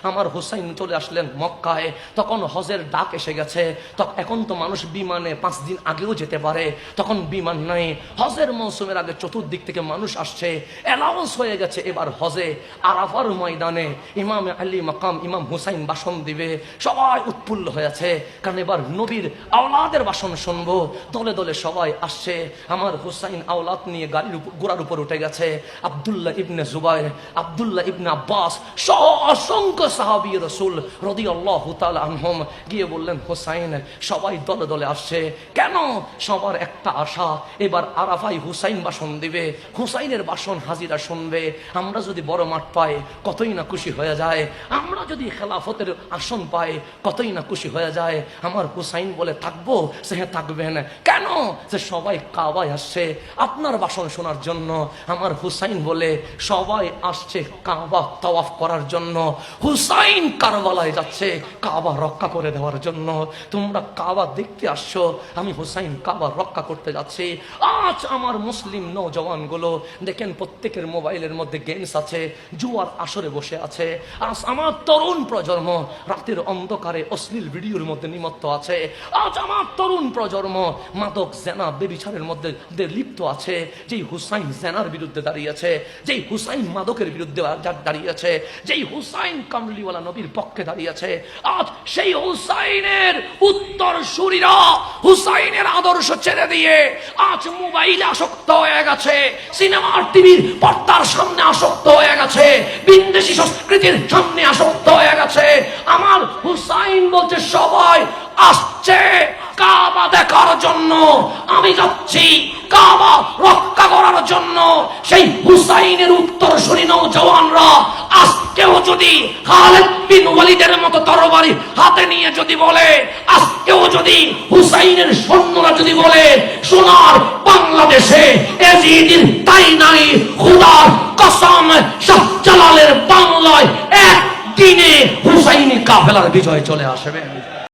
আমার হুসাইন চলে আসলেন মক্কায়, তখন হজের ডাক এসে গেছে। এখন তো মানুষ বিমানে 5 দিন আগেও যেতে পারে, তখন বিমান নাই। হজের মৌসুমের আগে চতুর্দিক থেকে মানুষ আসছে, অ্যালাউন্স হয়ে গেছে এবার হজে আরাফার ময়দানে ইমাম আলী মাকাম ইমাম হুসাইন ভাষণ দিবে। সবাই উৎফুল্ল হয়েছে, কারণ এবার নবীর আওলাদের ভাষণ শুনবো। দলে দলে সবাই আসছে। আমার হুসাইন আওলাদ নিয়ে গাড়ির ঘোড়ার উপর উঠে গেছে। আব্দুল্লাহ ইবনে জুবাইর, আব্দুল্লাহ ইবনে আব্বাস, অসংখ্য সাহাবী রাসূল রাদিয়াল্লাহু তাআলা আনহুম গিয়ে বললেন, হুসাইন। সবাই দলে দলে আসছে। কেন? সবার একটা আশা, এবার আরাফায় হুসাইন ভাষণ দিবে, হুসাইনের ভাষণ হাজিরা শুনবে। আমরা যদি বড় মাঠ পাই কতই না খুশি হয়ে যায়, আমরা যদি খেলাফতের আসন পাই কতই না খুশি হয়ে যায়। আমার হুসাইন বলে, থাকবো? সে থাকবেন। কেন? যে সবাই কাবায় আসছে আপনার ভাষণ শোনার জন্য। আমার হুসাইন বলে, সবাই আসছে কাবা তাওয়াফ করার জন্য, হুসাইন কারবালায় যাচ্ছে কাবা রক্ষা করে দেওয়ার জন্য। তোমরা কাবা দেখতে আসছো, আমি হুসাইন কাবা রক্ষা করতে যাচ্ছি। আজ আমার মুসলিম নওজওয়ানগুলো দেখেন, প্রত্যেকের মোবাইলের মধ্যে গেমস আছে, জুয়ার আসরে বসে আছে। আজ আমার তরুণ প্রজন্ম রাতের অন্ধকারে অশ্লীল ভিডিওর মধ্যে নিমত্ত আছে। আজ আমার তরুণ প্রজন্ম মাদক জেনা বেবিচারের মধ্যে লিপ্ত আছে। যেই হুসাইন জেনার বিরুদ্ধে দাঁড়িয়েছে, যেই হুসাইন মাদকের বিরুদ্ধে দাঁড়িয়েছে, যেই হুসাইন কামলিওয়ালা নবীর পক্ষে দাঁড়িয়েছে, আজ সেই হুসাইনের উত্তরসূরিরা হুসাইনের আদর্শ ছেড়ে দিয়ে আজ মোবাইলে আসক্ত হয়ে গেছে, সিনেমার টিভির পর্দার সামনে আসক্ত হয়ে গেছে, বিদেশি সংস্কৃতির সামনে আসক্ত হয়ে গেছে। আমার হুসাইন বলছে, সবাই আসছে কাবা দেখার জন্য, আমি যাচ্ছি কাবা রক্ষা করার জন্য। সেই হুসাইনের উত্তরসূরি নওজওয়ানরা আজকেও যদি খালিদ বিন ওয়ালিদের মতো তরবারি হাতে নিয়ে যদি বলে, আজকেও যদি হুসাইনের সৈন্যরা যদি বলে, সোনার বাংলাদেশে এজিদের তাই নাই, খোদার কসম শাহজালালের বাংলায় একদিনে হুসাইনি কাফেলার বিজয় চলে আসবে।